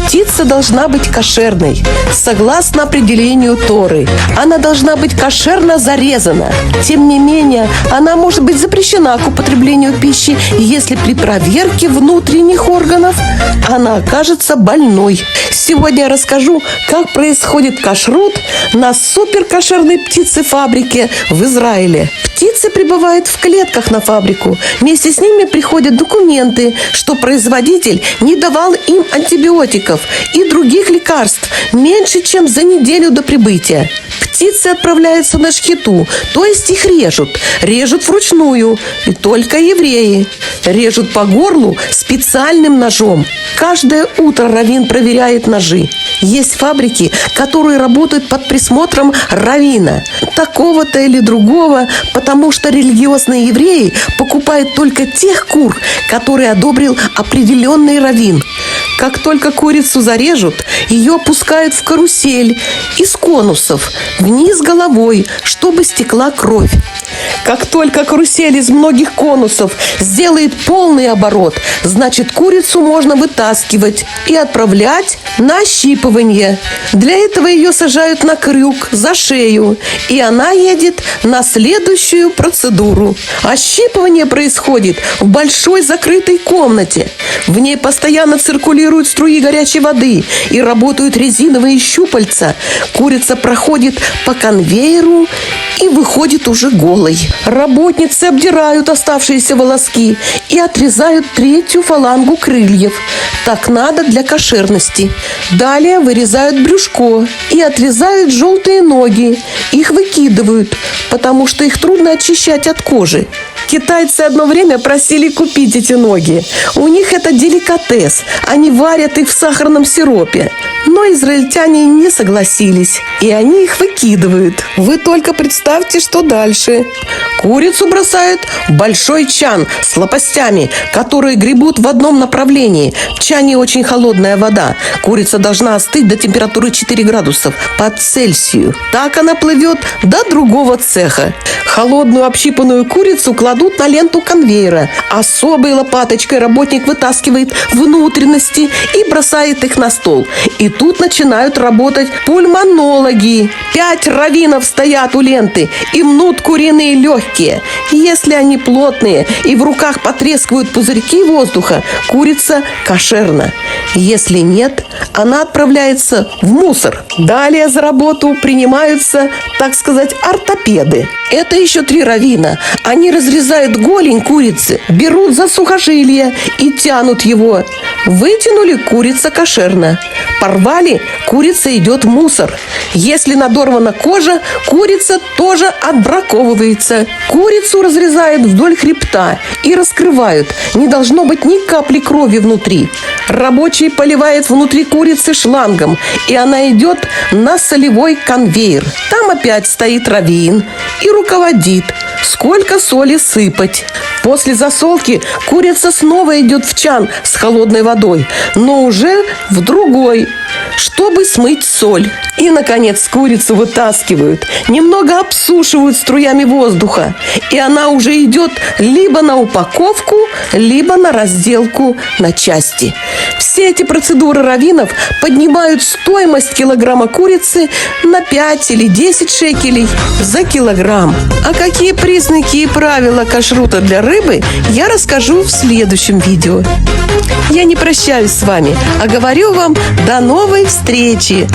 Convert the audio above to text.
Птица должна быть кошерной, согласно определению Торы. Она должна быть кошерно зарезана. Тем не менее, она может быть запрещена к употреблению пищи, если при проверке внутренних органов она окажется больной. Сегодня я расскажу, как происходит кашрут на суперкошерной птицефабрике в Израиле. Птицы прибывают в клетках на фабрику. Вместе с ними приходят документы, что производитель не давал им антибиотиков и других лекарств меньше, чем за неделю до прибытия. Птицы отправляются на шхиту, то есть их режут. Режут вручную, и только евреи. Режут по горлу специальным ножом. Каждое утро раввин проверяет ножи. Есть фабрики, которые работают под присмотром раввина, такого-то или другого, потому что религиозные евреи покупают только тех кур, которые одобрил определенный раввин. Как только курицу зарежут, ее опускают в карусель из конусов вниз головой, чтобы стекла кровь. Как только карусель из многих конусов сделает полный оборот, значит, курицу можно вытаскивать и отправлять на ощипывание. Для этого ее сажают на крюк за шею, и она едет на следующую процедуру. Ощипывание происходит в большой закрытой комнате. В ней постоянно циркулируют струи горячей воды и работают резиновые щупальца. Курица проходит по конвейеру и выходит уже голой. Работницы обдирают оставшиеся волоски и отрезают третью фалангу крыльев. Так надо для кошерности. Далее вырезают брюшко и отрезают желтые ноги. Их выкидывают, потому что их трудно очищать от кожи. Китайцы одно время просили купить эти ноги. У них это деликатес. Они варят их в сахарном сиропе. Но израильтяне не согласились, и они их выкидывают. Вы только представьте, что дальше. Курицу бросают в большой чан с лопастями, которые гребут в одном направлении. В чане очень холодная вода. Курица должна остыть до температуры 4 градусов по Цельсию. Так она плывет до другого цеха. Холодную общипанную курицу кладут на ленту конвейера. Особой лопаточкой работник вытаскивает внутренности и бросает их на стол. И тут начинают работать пульмонологи. 5 раввинов стоят у ленты и мнут куриные легкие. Если они плотные и в руках потрескивают пузырьки воздуха, курица кошерна. Если нет, она отправляется в мусор. Далее за работу принимаются, так сказать, ортопеды. Это еще 3 раввина. Они разрезают голень курицы, берут за сухожилие и тянут его. Вытянули, курица кошерна. Порвали, курица идет в мусор. Если надорвана кожа, курица тоже отбраковывается. Курицу разрезают вдоль хребта и раскрывают. Не должно быть ни капли крови внутри. Рабочий поливает внутри курицы шлангом, и она идет на солевой конвейер. Там опять стоит раввин и руководит, сколько соли сыпать. После засолки курица снова идет в чан с холодной водой, но уже в другой, чтобы смыть соль. И, наконец, курицу вытаскивают, немного обсушивают струями воздуха, и она уже идет либо на упаковку, либо на разделку на части. Все эти процедуры раввинов поднимают стоимость килограмма курицы на 5 или 10 шекелей за килограмм. А какие признаки и правила кашрута для рыбы, я расскажу в следующем видео. Я не прощаюсь с вами, а говорю вам до новой встречи!